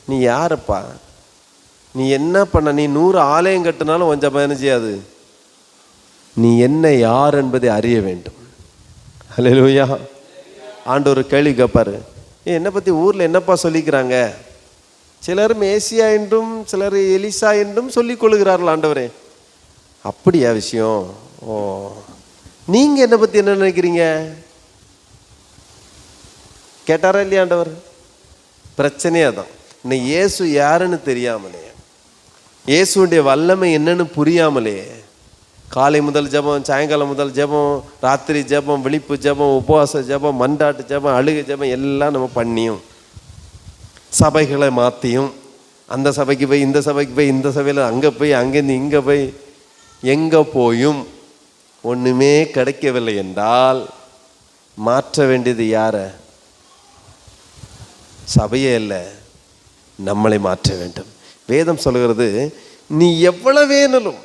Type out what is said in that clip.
நீ யாருப்பா? நீ என்ன பண்ண? நீ 100 ஆலயம் கட்டினாலும் கொஞ்சம் என்ன செய்யாது. நீ என்ன யார் என்பதை அறிய வேண்டும். ஹல்லேலூயா. ஆண்டவர் கேள்வி கேட்பாரு, என்னை பற்றி ஊரில் என்னப்பா சொல்லிக்கிறாங்க? சிலர் மேசியா என்றும் சிலர் எலிசா என்றும் சொல்லிக் கொள்கிறார்கள். ஆண்டவரே, அப்படியா விஷயம்? ஓ, நீங்கள் என்னை பற்றி என்ன நினைக்கிறீங்க கேட்டாரா இல்லையா ஆண்டவர்? பிரச்சனையே தான். இன்னும் இயேசு யாருன்னு தெரியாமலே, இயேசுடைய வல்லமை என்னன்னு புரியாமலே, காலை முதல் ஜெபம், சாயங்காலம் முதல் ஜெபம், ராத்திரி ஜெபம், விழிப்பு ஜெபம், உபவாச ஜெபம், மன்றாட்டு ஜெபம், அழுகை ஜெபம் எல்லாம் நம்ம பண்ணியும், சபைகளை மாற்றியும், அந்த சபைக்கு போய் இந்த சபைக்கு போய் இந்த சபையில் அங்கே போய் அங்கேருந்து இங்கே போய் எங்கே போயும் ஒன்றுமே கிடைக்கவில்லை என்றால் மாற்ற வேண்டியது யாரை? சபையே இல்லை, நம்மளை மாற்ற வேண்டும். வேதம் சொல்கிறது, நீ எவ்வளவு வேணலும்